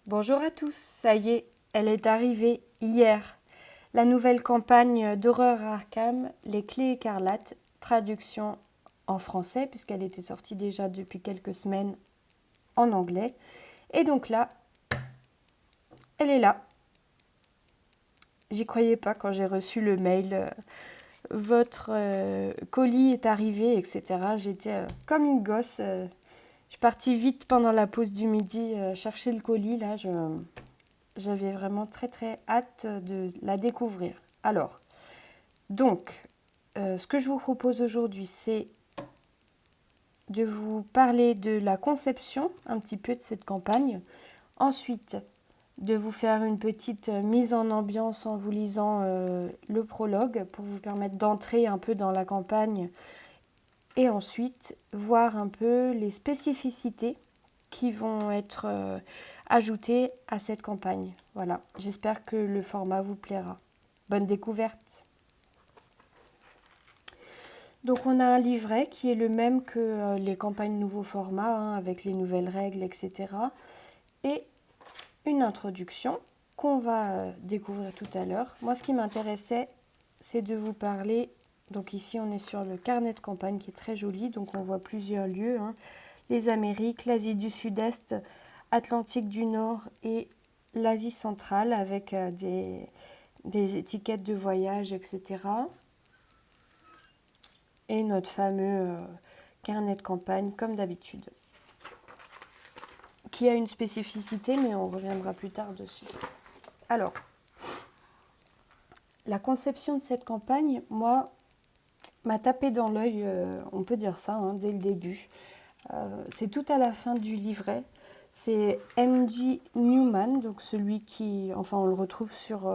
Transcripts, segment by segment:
Bonjour à tous, ça y est, elle est arrivée hier. La nouvelle campagne d'horreur Arkham, Les Clés écarlates, traduction en français puisqu'elle était sortie déjà depuis quelques semaines en anglais. Et donc là, elle est là. J'y croyais pas quand j'ai reçu le mail. Votre colis est arrivé, etc. J'étais comme une gosse. Je suis partie vite pendant la pause du midi chercher le colis. Là, j'avais vraiment très très hâte de la découvrir. Alors, donc, ce que je vous propose aujourd'hui, c'est de vous parler de la conception un petit peu de cette campagne. Ensuite, de vous faire une petite mise en ambiance en vous lisant le prologue pour vous permettre d'entrer un peu dans la campagne. Et ensuite, voir un peu les spécificités qui vont être ajoutées à cette campagne. Voilà, j'espère que le format vous plaira. Bonne découverte. Donc on a un livret qui est le même que les campagnes nouveau format, hein, avec les nouvelles règles, etc. Et une introduction qu'on va découvrir tout à l'heure. Moi, ce qui m'intéressait, c'est de vous parler. Donc ici, on est sur le carnet de campagne qui est très joli. Donc on voit plusieurs lieux, hein. Les Amériques, l'Asie du Sud-Est, Atlantique du Nord et l'Asie centrale avec des étiquettes de voyage, etc. Et notre fameux carnet de campagne comme d'habitude, qui a une spécificité, mais on reviendra plus tard dessus. Alors, la conception de cette campagne, moi, m'a tapé dans l'œil, on peut dire ça, hein, dès le début. C'est tout à la fin du livret. C'est M.G. Newman, donc celui qui, enfin on le retrouve sur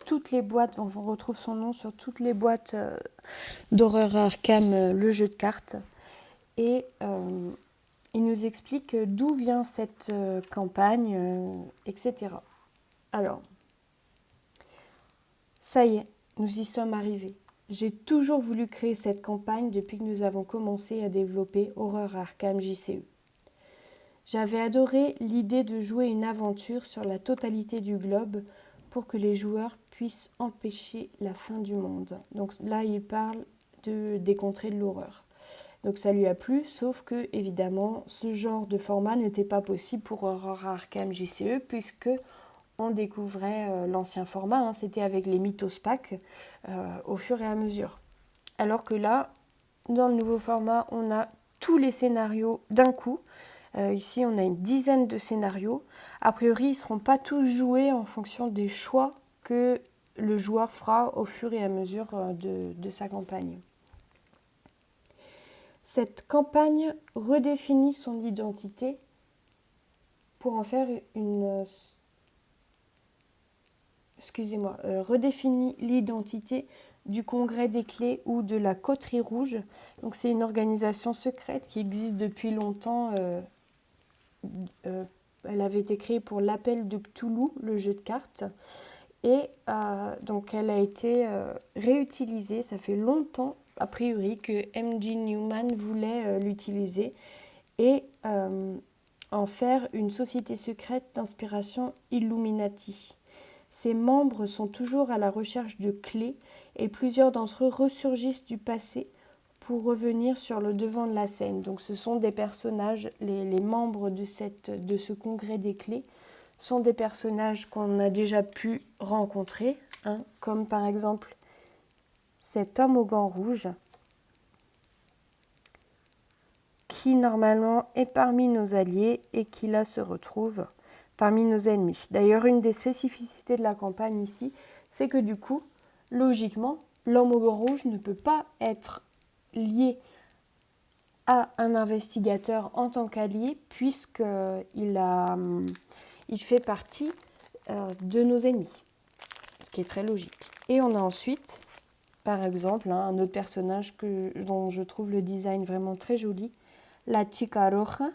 toutes les boîtes, on retrouve son nom sur toutes les boîtes d'horreur Arkham, le jeu de cartes. Et il nous explique d'où vient cette campagne, etc. Alors, ça y est, nous y sommes arrivés. J'ai toujours voulu créer cette campagne depuis que nous avons commencé à développer Horreur Arkham JCE. J'avais adoré l'idée de jouer une aventure sur la totalité du globe pour que les joueurs puissent empêcher la fin du monde. Donc là, il parle des contrées de l'horreur. Donc ça lui a plu, sauf que évidemment, ce genre de format n'était pas possible pour Horror Arkham JCE puisque on découvrait l'ancien format, hein, c'était avec les Mythos Pack au fur et à mesure. Alors que là, dans le nouveau format, on a tous les scénarios d'un coup. Ici, on a une dizaine de scénarios. A priori, ils ne seront pas tous joués en fonction des choix que le joueur fera au fur et à mesure de sa campagne. Cette campagne redéfinit son identité pour en faire une... redéfinit l'identité du Congrès des Clés ou de la Coterie Rouge. Donc, c'est une organisation secrète qui existe depuis longtemps. Elle avait été créée pour l'appel de Cthulhu, le jeu de cartes. Et donc elle a été réutilisée. Ça fait longtemps, a priori, que M.G. Newman voulait l'utiliser et en faire une société secrète d'inspiration Illuminati. Ses membres sont toujours à la recherche de clés et plusieurs d'entre eux ressurgissent du passé pour revenir sur le devant de la scène. Donc ce sont des personnages, les membres de ce congrès des clés sont des personnages qu'on a déjà pu rencontrer, hein, comme par exemple cet homme aux gants rouges, qui normalement est parmi nos alliés et qui là se retrouve parmi nos ennemis. D'ailleurs, une des spécificités de la campagne ici, c'est que du coup, logiquement, l'homme aux gants rouges ne peut pas être lié à un investigateur en tant qu'allié puisqu'il fait partie de nos ennemis, ce qui est très logique. Et on a ensuite, par exemple, un autre personnage dont je trouve le design vraiment très joli, la Chica Roja,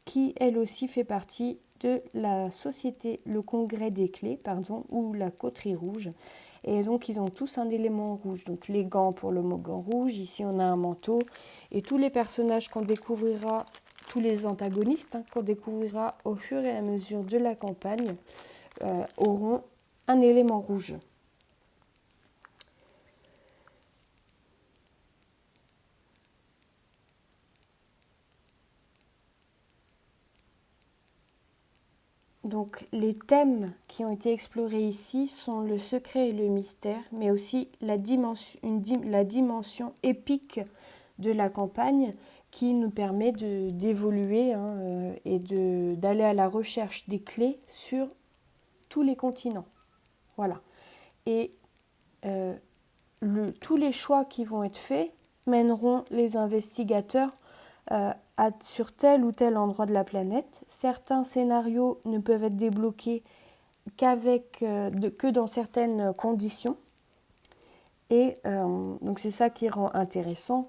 qui elle aussi fait partie de la société, le Congrès des Clés, ou la Coterie Rouge. Et donc ils ont tous un élément rouge, donc les gants pour le mot gant rouge, ici on a un manteau, et tous les personnages qu'on découvrira tous les antagonistes, qu'on découvrira au fur et à mesure de la campagne, auront un élément rouge. Donc les thèmes qui ont été explorés ici sont le secret et le mystère, mais aussi la dimension épique de la campagne qui nous permet d'évoluer et d'aller à la recherche des clés sur tous les continents. Voilà. Et tous les choix qui vont être faits mèneront les investigateurs sur tel ou tel endroit de la planète. Certains scénarios ne peuvent être débloqués que dans certaines conditions. Et donc c'est ça qui rend intéressant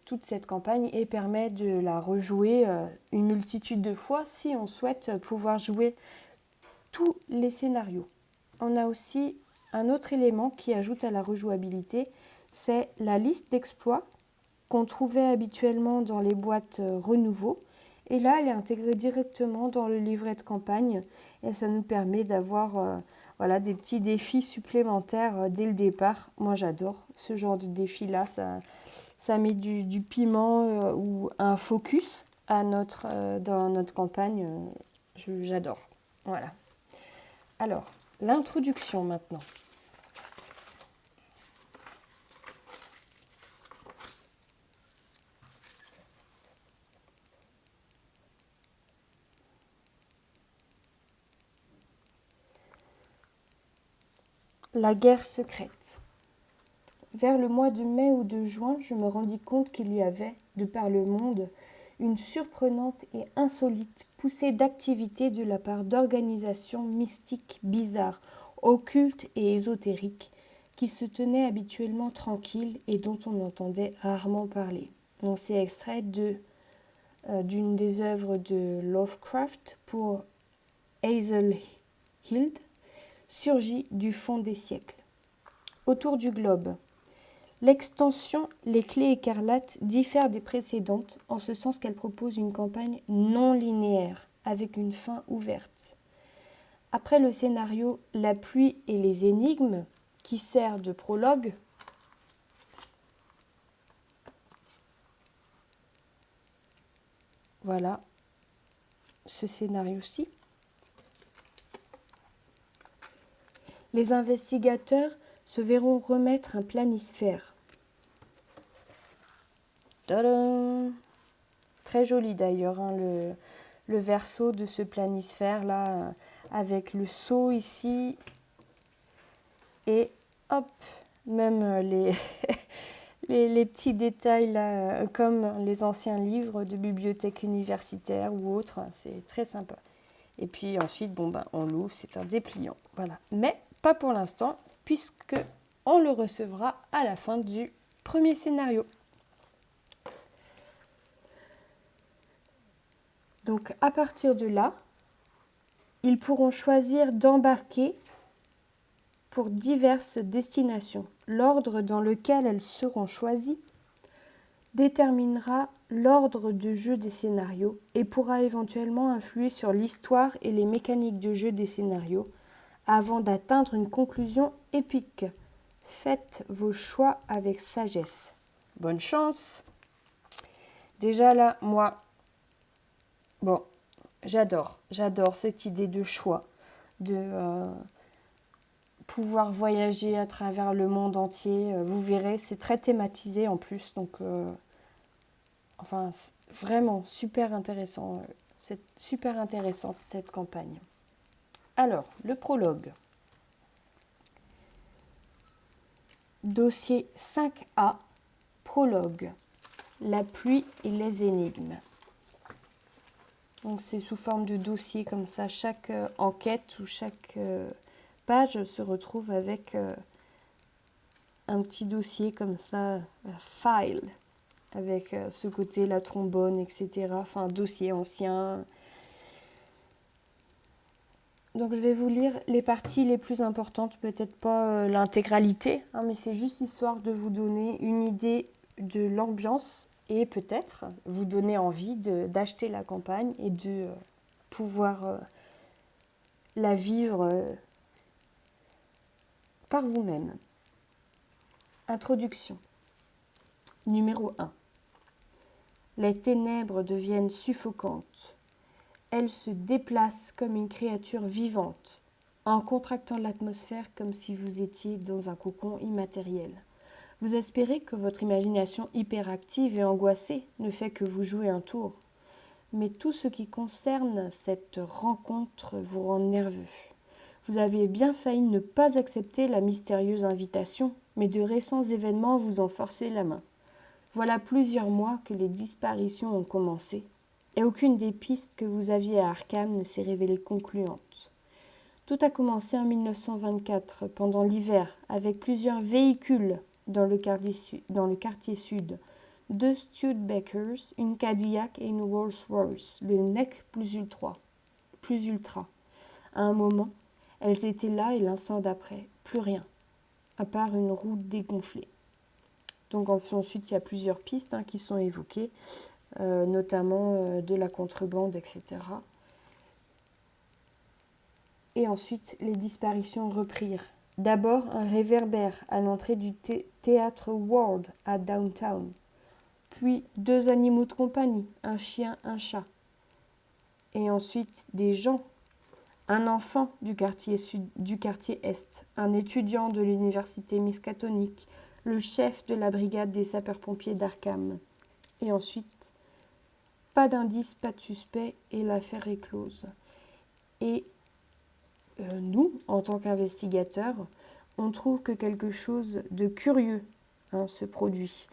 toute cette campagne et permet de la rejouer une multitude de fois si on souhaite pouvoir jouer tous les scénarios. On a aussi un autre élément qui ajoute à la rejouabilité, c'est la liste d'exploits qu'on trouvait habituellement dans les boîtes renouveau. Et là, elle est intégrée directement dans le livret de campagne et ça nous permet d'avoir des petits défis supplémentaires dès le départ. Moi, j'adore ce genre de défi-là. Ça met du piment ou un focus dans notre campagne. J'adore. Voilà. Alors, l'introduction maintenant. La guerre secrète. Vers le mois de mai ou de juin, je me rendis compte qu'il y avait, de par le monde, une surprenante et insolite poussée d'activité de la part d'organisations mystiques bizarres, occultes et ésotériques, qui se tenaient habituellement tranquilles et dont on entendait rarement parler. On s'est extrait d'une des œuvres de Lovecraft pour Hazel Hild, surgit du fond des siècles. Autour du globe. L'extension Les Clés écarlates diffère des précédentes en ce sens qu'elle propose une campagne non linéaire avec une fin ouverte. Après le scénario La pluie et les énigmes, qui sert de prologue, voilà ce scénario-ci, les investigateurs se verront remettre un planisphère. Tadam ! Très joli d'ailleurs, le verso de ce planisphère là, avec le sceau ici. Et hop, même les petits détails là, comme les anciens livres de bibliothèque universitaire ou autres, c'est très sympa. Et puis ensuite, on l'ouvre, c'est un dépliant. Voilà. Mais pas pour l'instant, puisque on le recevra à la fin du premier scénario. Donc à partir de là, ils pourront choisir d'embarquer pour diverses destinations. L'ordre dans lequel elles seront choisies déterminera l'ordre de jeu des scénarios et pourra éventuellement influer sur l'histoire et les mécaniques de jeu des scénarios avant d'atteindre une conclusion épique. Faites vos choix avec sagesse. Bonne chance! Déjà là, moi, j'adore cette idée de choix, de pouvoir voyager à travers le monde entier. Vous verrez, c'est très thématisé en plus, donc vraiment super intéressant. C'est super intéressante cette campagne. Alors, le prologue. Dossier 5A, prologue. La pluie et les énigmes. Donc c'est sous forme de dossier comme ça. Chaque enquête ou chaque page se retrouve avec un petit dossier comme ça, file, avec ce côté, la trombone, etc. Enfin, dossier ancien. Donc je vais vous lire les parties les plus importantes, peut-être pas l'intégralité, mais c'est juste histoire de vous donner une idée de l'ambiance et peut-être vous donner envie d'acheter la campagne et de pouvoir la vivre par vous-même. Introduction. Numéro 1. Les ténèbres deviennent suffocantes. Elles se déplacent comme une créature vivante, en contractant l'atmosphère comme si vous étiez dans un cocon immatériel. Vous espérez que votre imagination hyperactive et angoissée ne fait que vous jouer un tour. Mais tout ce qui concerne cette rencontre vous rend nerveux. Vous avez bien failli ne pas accepter la mystérieuse invitation, mais de récents événements vous ont forcé la main. Voilà plusieurs mois que les disparitions ont commencé, et aucune des pistes que vous aviez à Arkham ne s'est révélée concluante. Tout a commencé en 1924, pendant l'hiver, avec plusieurs véhicules dans le quartier sud. 2 Studebakers, une Cadillac et une Rolls-Royce, le NEC plus ultra. À un moment, elles étaient là et l'instant d'après, plus rien, à part une roue dégonflée. Donc ensuite, il y a plusieurs pistes qui sont évoquées, notamment de la contrebande, etc. Et ensuite, les disparitions reprirent. D'abord, un réverbère à l'entrée du théâtre Ward à Downtown. Puis 2 animaux de compagnie, un chien, un chat. Et ensuite, des gens. Un enfant du quartier Est, un étudiant de l'université Miskatonic, le chef de la brigade des sapeurs-pompiers d'Arkham. Et ensuite, pas d'indice, pas de suspect, et l'affaire est close. Et nous, en tant qu'investigateurs, on trouve que quelque chose de curieux se produit.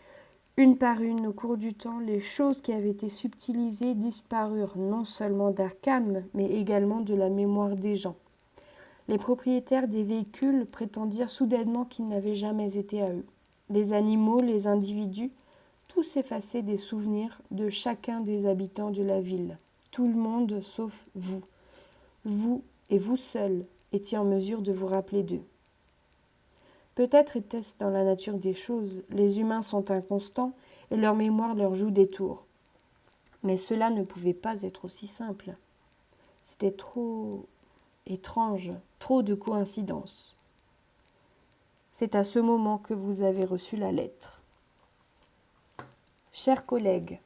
Une par une, au cours du temps, les choses qui avaient été subtilisées disparurent non seulement d'Arkham, mais également de la mémoire des gens. Les propriétaires des véhicules prétendirent soudainement qu'ils n'avaient jamais été à eux. Les animaux, les individus, tout s'effaçait des souvenirs de chacun des habitants de la ville. Tout le monde sauf vous. Vous et vous seul étiez en mesure de vous rappeler d'eux. Peut-être était-ce dans la nature des choses. Les humains sont inconstants et leur mémoire leur joue des tours. Mais cela ne pouvait pas être aussi simple. C'était trop étrange, trop de coïncidences. C'est à ce moment que vous avez reçu la lettre. Chers collègues,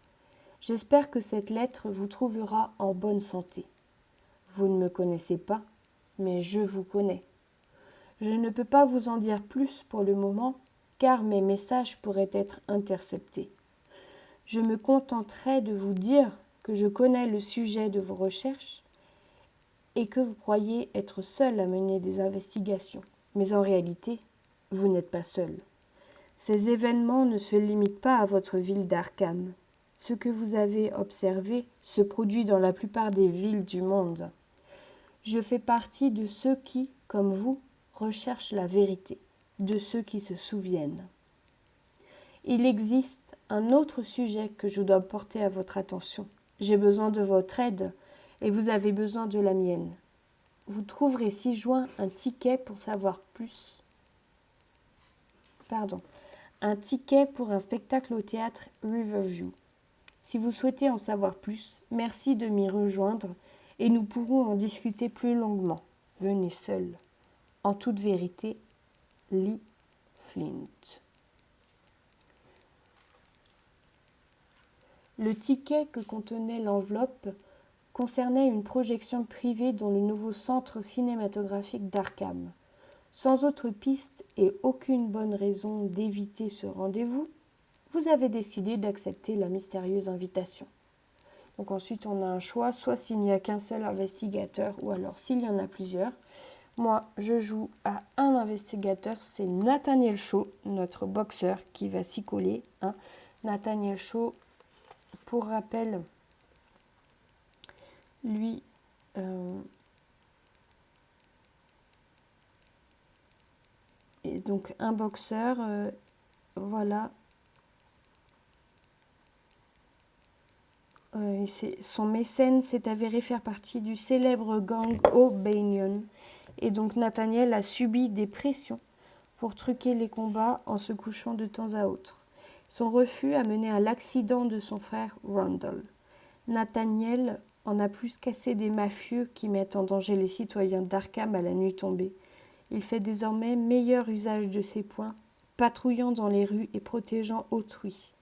j'espère que cette lettre vous trouvera en bonne santé. Vous ne me connaissez pas, mais je vous connais. Je ne peux pas vous en dire plus pour le moment, car mes messages pourraient être interceptés. Je me contenterai de vous dire que je connais le sujet de vos recherches et que vous croyez être seul à mener des investigations. Mais en réalité, vous n'êtes pas seul. Ces événements ne se limitent pas à votre ville d'Arkham. Ce que vous avez observé se produit dans la plupart des villes du monde. Je fais partie de ceux qui, comme vous, recherchent la vérité, de ceux qui se souviennent. Il existe un autre sujet que je dois porter à votre attention. J'ai besoin de votre aide et vous avez besoin de la mienne. Vous trouverez ci-joint un ticket pour savoir plus. Un ticket pour un spectacle au théâtre Riverview. Si vous souhaitez en savoir plus, merci de m'y rejoindre et nous pourrons en discuter plus longuement. Venez seul. En toute vérité, Lee Flint. Le ticket que contenait l'enveloppe concernait une projection privée dans le nouveau centre cinématographique d'Arkham. Sans autre piste et aucune bonne raison d'éviter ce rendez-vous, vous avez décidé d'accepter la mystérieuse invitation. Donc ensuite, on a un choix, soit s'il n'y a qu'un seul investigateur, ou alors s'il y en a plusieurs. Moi, je joue à un investigateur, c'est Nathaniel Shaw, notre boxeur, qui va s'y coller. Nathaniel Shaw, pour rappel, lui, est donc un boxeur, voilà. Son mécène s'est avéré faire partie du célèbre gang O'Banion. Et donc Nathaniel a subi des pressions pour truquer les combats en se couchant de temps à autre. Son refus a mené à l'accident de son frère Randall. Nathaniel en a plus qu'assez des mafieux qui mettent en danger les citoyens d'Arkham à la nuit tombée. Il fait désormais meilleur usage de ses poings, patrouillant dans les rues et protégeant autrui.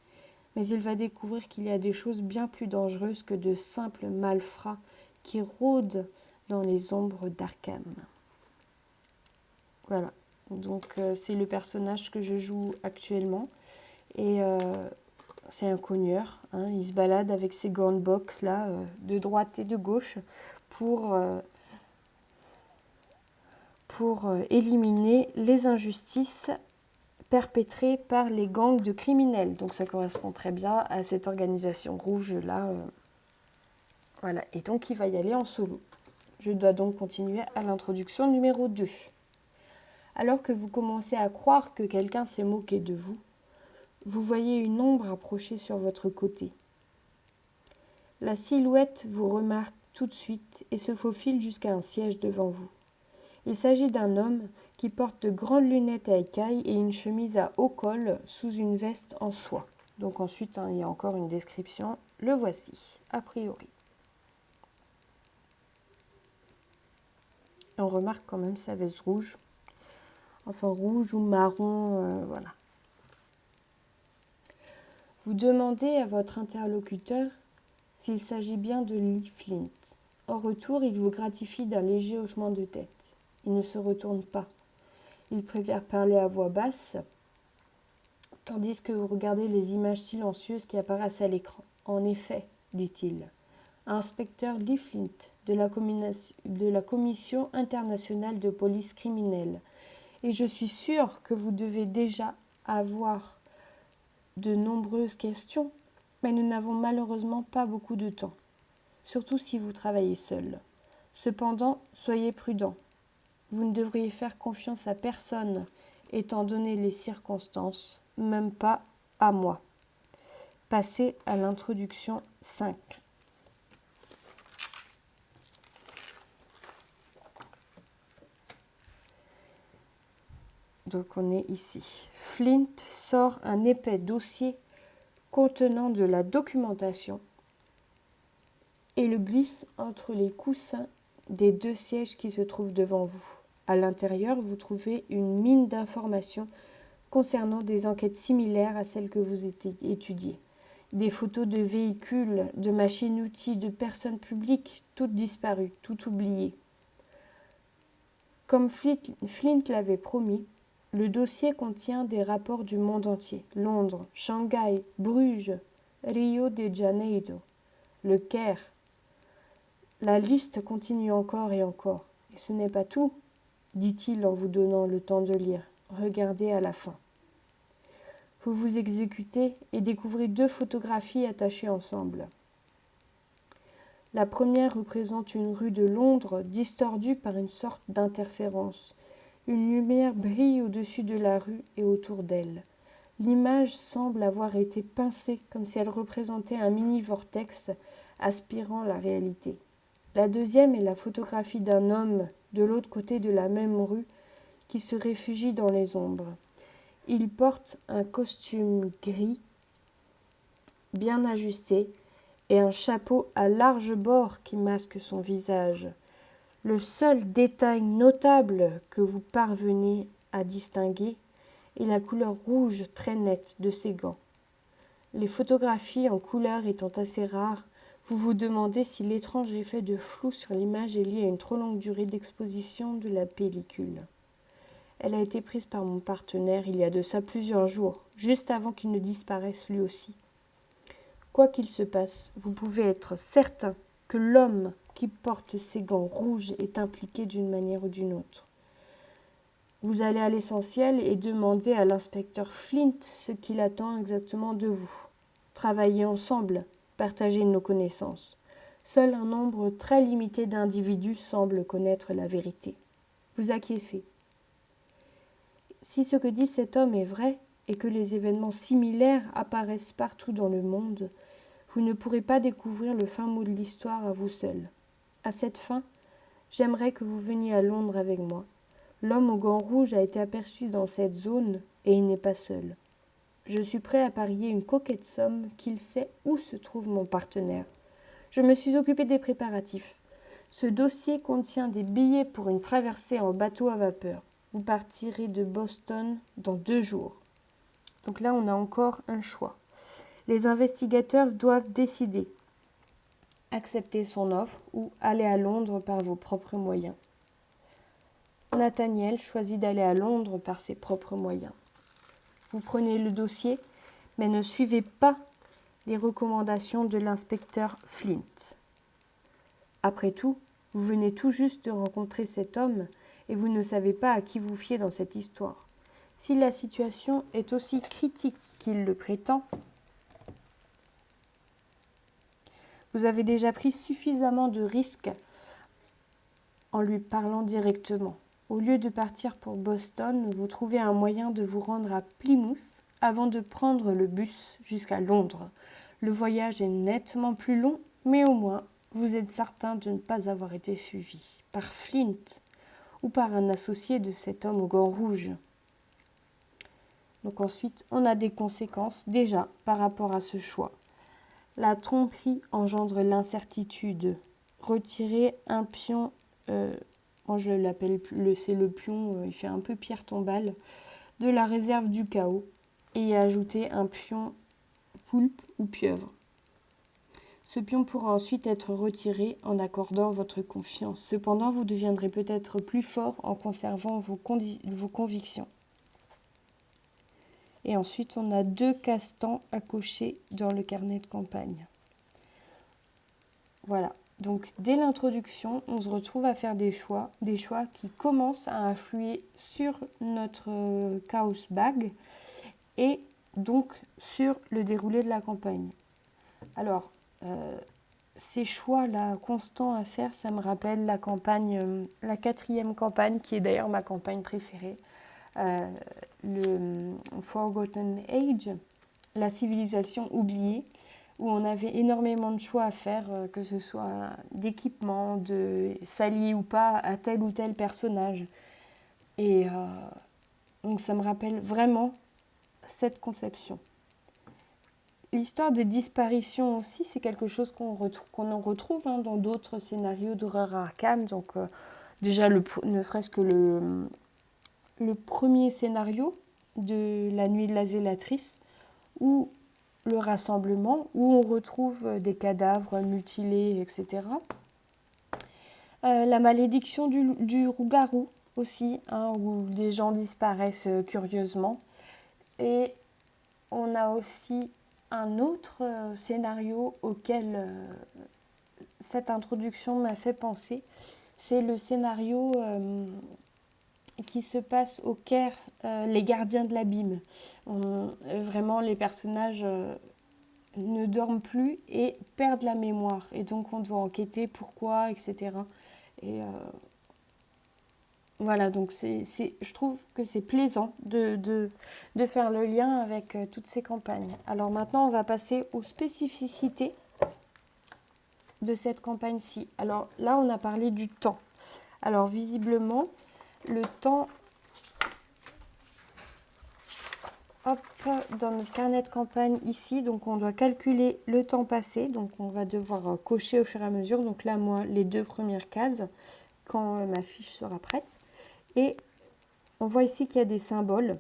Mais il va découvrir qu'il y a des choses bien plus dangereuses que de simples malfrats qui rôdent dans les ombres d'Arkham. Voilà, donc c'est le personnage que je joue actuellement. Et c'est un cogneur, hein. Il se balade avec ses gants de boxe là, de droite et de gauche pour éliminer les injustices perpétrées par les gangs de criminels. Donc ça correspond très bien à cette organisation rouge là. Voilà, et donc il va y aller en solo. Je dois donc continuer à l'introduction numéro 2. Alors que vous commencez à croire que quelqu'un s'est moqué de vous, vous voyez une ombre approcher sur votre côté. La silhouette vous remarque tout de suite et se faufile jusqu'à un siège devant vous. Il s'agit d'un homme qui porte de grandes lunettes à écailles et une chemise à haut col sous une veste en soie. Donc ensuite, il y a encore une description. Le voici, a priori. Et on remarque quand même sa veste rouge. Enfin rouge ou marron, voilà. Vous demandez à votre interlocuteur s'il s'agit bien de Lee Flint. En retour, il vous gratifie d'un léger hochement de tête. Il ne se retourne pas. Il préfère parler à voix basse, tandis que vous regardez les images silencieuses qui apparaissent à l'écran. En effet, dit-il, inspecteur Lee Flint de la Commission internationale de police criminelle. Et je suis sûre que vous devez déjà avoir de nombreuses questions, mais nous n'avons malheureusement pas beaucoup de temps, surtout si vous travaillez seul. Cependant, soyez prudent. Vous ne devriez faire confiance à personne, étant donné les circonstances, même pas à moi. Passez à l'introduction 5. Donc on est ici. Flint sort un épais dossier contenant de la documentation et le glisse entre les coussins des 2 sièges qui se trouvent devant vous. À l'intérieur, vous trouvez une mine d'informations concernant des enquêtes similaires à celles que vous étudiez. Des photos de véhicules, de machines-outils, de personnes publiques, toutes disparues, toutes oubliées. Comme Flint l'avait promis, le dossier contient des rapports du monde entier. Londres, Shanghai, Bruges, Rio de Janeiro, le Caire. La liste continue encore et encore. Et ce n'est pas tout, dit-il en vous donnant le temps de lire. Regardez à la fin. Vous vous exécutez et découvrez 2 photographies attachées ensemble. La première représente une rue de Londres distordue par une sorte d'interférence. Une lumière brille au-dessus de la rue et autour d'elle. L'image semble avoir été pincée comme si elle représentait un mini-vortex aspirant la réalité. La deuxième est la photographie d'un homme de l'autre côté de la même rue qui se réfugie dans les ombres. Il porte un costume gris, bien ajusté, et un chapeau à larges bords qui masque son visage. Le seul détail notable que vous parvenez à distinguer est la couleur rouge très nette de ses gants. Les photographies en couleur étant assez rares, vous vous demandez si l'étrange effet de flou sur l'image est lié à une trop longue durée d'exposition de la pellicule. Elle a été prise par mon partenaire il y a de ça plusieurs jours, juste avant qu'il ne disparaisse lui aussi. Quoi qu'il se passe, vous pouvez être certain que l'homme qui porte ces gants rouges est impliqué d'une manière ou d'une autre. Vous allez à l'essentiel et demandez à l'inspecteur Flint ce qu'il attend exactement de vous. Travailler ensemble, partager nos connaissances. Seul un nombre très limité d'individus semble connaître la vérité. Vous acquiescez. Si ce que dit cet homme est vrai et que les événements similaires apparaissent partout dans le monde, vous ne pourrez pas découvrir le fin mot de l'histoire à vous seul. À cette fin, j'aimerais que vous veniez à Londres avec moi. L'homme aux gants rouges a été aperçu dans cette zone et il n'est pas seul. Je suis prêt à parier une coquette somme qu'il sait où se trouve mon partenaire. Je me suis occupé des préparatifs. Ce dossier contient des billets pour une traversée en bateau à vapeur. Vous partirez de Boston dans 2 jours. Donc là, on a encore un choix. Les investigateurs doivent décider. Accepter son offre ou aller à Londres par vos propres moyens. Nathaniel choisit d'aller à Londres par ses propres moyens. Vous prenez le dossier, mais ne suivez pas les recommandations de l'inspecteur Flint. Après tout, vous venez tout juste de rencontrer cet homme et vous ne savez pas à qui vous fier dans cette histoire. Si la situation est aussi critique qu'il le prétend, vous avez déjà pris suffisamment de risques en lui parlant directement. Au lieu de partir pour Boston, vous trouvez un moyen de vous rendre à Plymouth avant de prendre le bus jusqu'à Londres. Le voyage est nettement plus long, mais au moins, vous êtes certain de ne pas avoir été suivi par Flint ou par un associé de cet homme au gants rouges. Donc ensuite, on a des conséquences déjà par rapport à ce choix. La tromperie engendre l'incertitude. Retirer un pion, moi je l'appelle, c'est le pion, il fait un peu pierre tombale, de la réserve du chaos et ajouter un pion poulpe ou pieuvre. Ce pion pourra ensuite être retiré en accordant votre confiance. Cependant, vous deviendrez peut-être plus fort en conservant vos convictions. Et ensuite, on a 2 castans à cocher dans le carnet de campagne. Voilà. Donc, dès l'introduction, on se retrouve à faire des choix qui commencent à influer sur notre chaos bag et donc sur le déroulé de la campagne. Alors, ces choix-là constants à faire, ça me rappelle la campagne, la 4e campagne, qui est d'ailleurs ma campagne préférée, le Forgotten Age, la civilisation oubliée, où on avait énormément de choix à faire, que ce soit d'équipement, de s'allier ou pas à tel ou tel personnage. Et donc ça me rappelle vraiment cette conception. L'histoire des disparitions aussi, c'est quelque chose qu'on en retrouve dans d'autres scénarios d'horreur Arkham. Donc déjà, ne serait-ce que le premier scénario de La Nuit de la Zélatrice, où le rassemblement, où on retrouve des cadavres mutilés, etc. La malédiction du rougarou aussi, où des gens disparaissent curieusement. Et on a aussi un autre scénario auquel cette introduction m'a fait penser, c'est le scénario qui se passe au Caire, les gardiens de l'abîme. Vraiment, les personnages ne dorment plus et perdent la mémoire. Et donc, on doit enquêter pourquoi, etc. Et voilà, donc je trouve que c'est plaisant de faire le lien avec toutes ces campagnes. Alors maintenant, on va passer aux spécificités de cette campagne-ci. Alors là, on a parlé du temps. Alors visiblement, le temps, dans notre carnet de campagne ici, donc on doit calculer le temps passé. Donc on va devoir cocher au fur et à mesure. Donc là, moi, les 2 premières cases, quand ma fiche sera prête. Et on voit ici qu'il y a des symboles.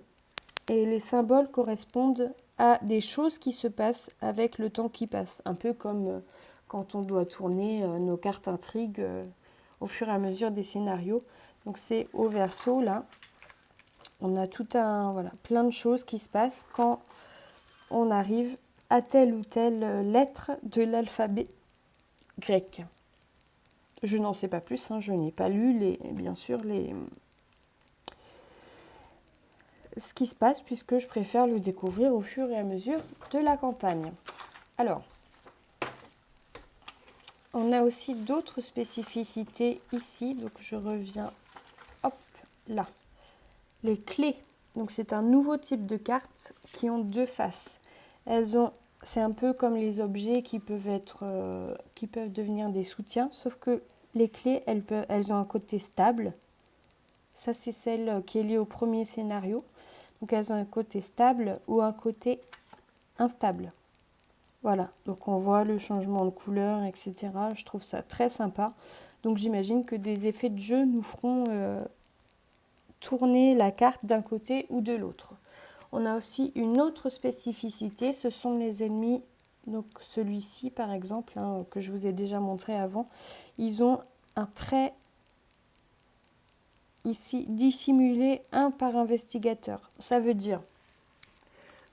Et les symboles correspondent à des choses qui se passent avec le temps qui passe. Un peu comme quand on doit tourner nos cartes intrigues au fur et à mesure des scénarios. Donc c'est au verso, là. On a plein de choses qui se passent quand on arrive à telle ou telle lettre de l'alphabet grec. Je n'en sais pas plus, je n'ai pas lu bien sûr ce qui se passe, puisque je préfère le découvrir au fur et à mesure de la campagne. Alors, on a aussi d'autres spécificités ici, donc je reviens, là. Les clés, donc c'est un nouveau type de cartes qui ont 2 faces. C'est un peu comme les objets qui peuvent devenir des soutiens, sauf que les clés, elles ont un côté stable. Ça, c'est celle qui est liée au premier scénario. Donc elles ont un côté stable ou un côté instable. Voilà, donc on voit le changement de couleur, etc. Je trouve ça très sympa. Donc j'imagine que des effets de jeu nous feront tourner la carte d'un côté ou de l'autre. On a aussi une autre spécificité, ce sont les ennemis. Donc celui-ci par exemple, que je vous ai déjà montré avant, ils ont un trait ici dissimulé, un par investigateur. Ça veut dire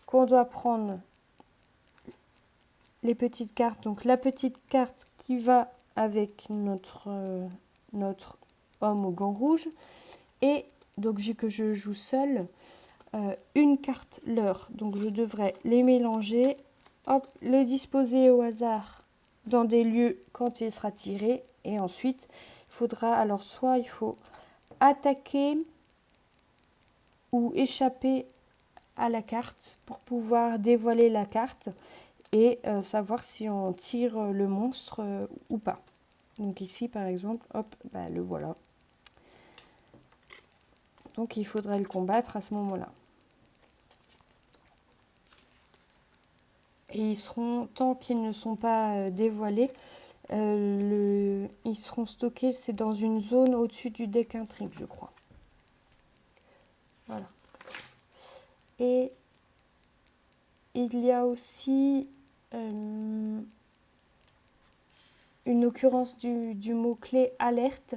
qu'on doit prendre les petites cartes, donc la petite carte qui va avec notre homme au gant rouge, et donc vu que je joue seule, une carte leurre. Donc je devrais les mélanger, hop, les disposer au hasard dans des lieux quand il sera tiré, et ensuite il faudra, alors soit il faut attaquer ou échapper à la carte pour pouvoir dévoiler la carte et savoir si on tire le monstre ou pas. Donc ici par exemple, hop, le voilà. Donc il faudrait le combattre à ce moment-là. Et ils seront, tant qu'ils ne sont pas dévoilés, ils seront stockés, c'est dans une zone au-dessus du deck intrigue, je crois. Voilà. Et il y a aussi une occurrence du mot-clé alerte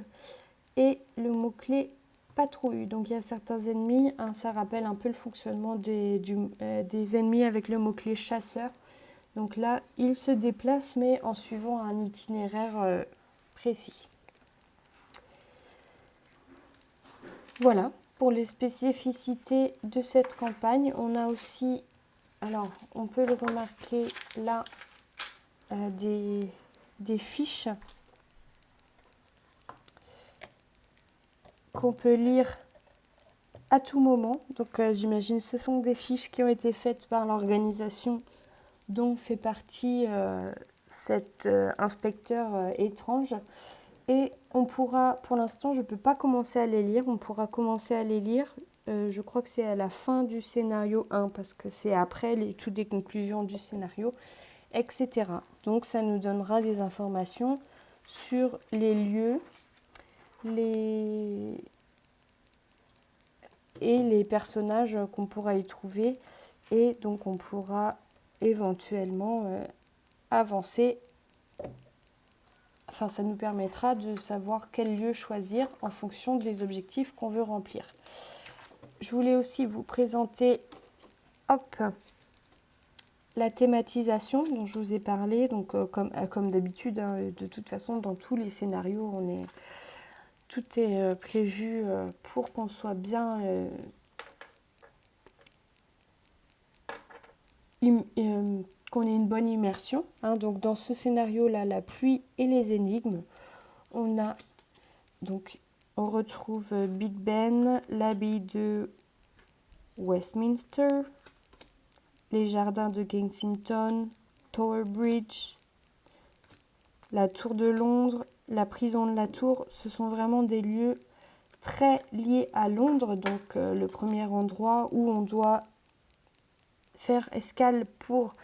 et le mot-clé patrouille. Donc il y a certains ennemis, ça rappelle un peu le fonctionnement des ennemis avec le mot-clé chasseur. Donc là, ils se déplacent mais en suivant un itinéraire précis. Voilà, pour les spécificités de cette campagne, on a aussi, alors on peut le remarquer là, des fiches qu'on peut lire à tout moment. Donc j'imagine que ce sont des fiches qui ont été faites par l'organisation dont fait partie cet inspecteur étrange. Et on pourra, pour l'instant, je ne peux pas commencer à les lire. On pourra commencer à les lire. Je crois que c'est à la fin du scénario 1, parce que c'est après toutes les conclusions du scénario, etc. Donc ça nous donnera des informations sur les lieux, et les personnages qu'on pourra y trouver. Et donc on pourra éventuellement avancer. Enfin, ça nous permettra de savoir quel lieu choisir en fonction des objectifs qu'on veut remplir. Je voulais aussi vous présenter la thématisation dont je vous ai parlé. Donc, comme d'habitude, de toute façon, dans tous les scénarios, tout est prévu pour qu'on soit bien qu'on ait une bonne immersion. Donc dans ce scénario-là, la pluie et les énigmes, on retrouve Big Ben, l'abbaye de Westminster, les jardins de Kensington, Tower Bridge, la tour de Londres, la prison de la Tour. Ce sont vraiment des lieux très liés à Londres, donc le premier endroit où on doit faire escale pour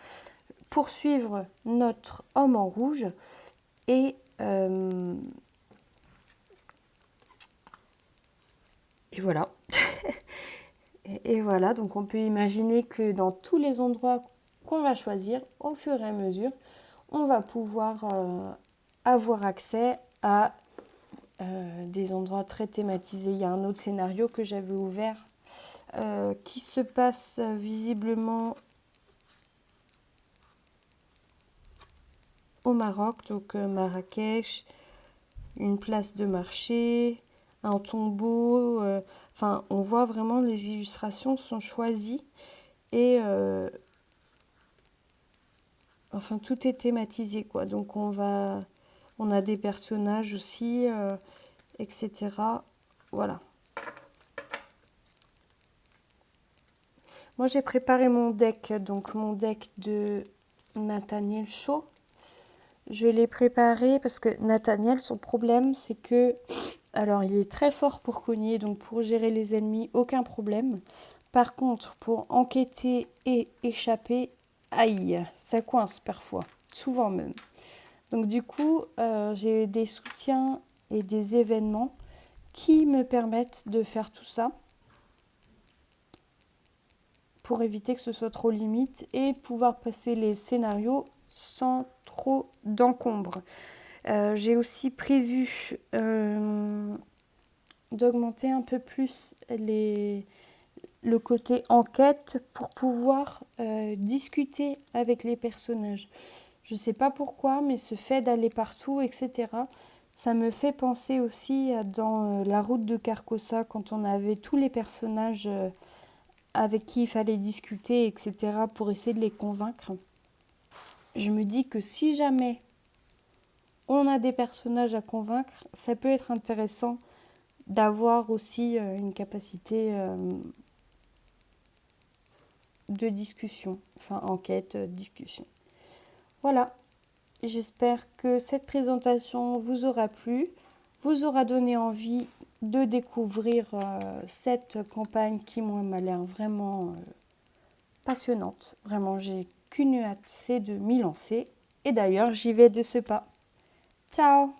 poursuivre notre homme en rouge. Et voilà. et voilà, donc on peut imaginer que dans tous les endroits qu'on va choisir, au fur et à mesure, on va pouvoir avoir accès à des endroits très thématisés. Il y a un autre scénario que j'avais ouvert qui se passe visiblement au Maroc, donc Marrakech, une place de marché, un tombeau. On voit vraiment les illustrations sont choisies et tout est thématisé, quoi. Donc on a des personnages aussi, etc. Voilà. Moi j'ai préparé mon deck, donc mon deck de Nathaniel Shaw. Je l'ai préparé parce que Nathaniel, son problème, c'est que... Alors, il est très fort pour cogner, donc pour gérer les ennemis, aucun problème. Par contre, pour enquêter et échapper, aïe, ça coince parfois, souvent même. Donc du coup, j'ai des soutiens et des événements qui me permettent de faire tout ça pour éviter que ce soit trop limite et pouvoir passer les scénarios sans trop d'encombre. J'ai aussi prévu d'augmenter un peu plus le côté enquête pour pouvoir discuter avec les personnages. Je ne sais pas pourquoi, mais ce fait d'aller partout, etc., ça me fait penser aussi dans La Route de Carcossa, quand on avait tous les personnages avec qui il fallait discuter, etc., pour essayer de les convaincre. Je me dis que si jamais on a des personnages à convaincre, ça peut être intéressant d'avoir aussi une capacité de discussion, enfin enquête, discussion. Voilà, j'espère que cette présentation vous aura plu, vous aura donné envie de découvrir cette campagne qui, moi, m'a l'air vraiment passionnante. Vraiment, j'ai qu'une hâte, c'est de m'y lancer. Et d'ailleurs, j'y vais de ce pas. Ciao!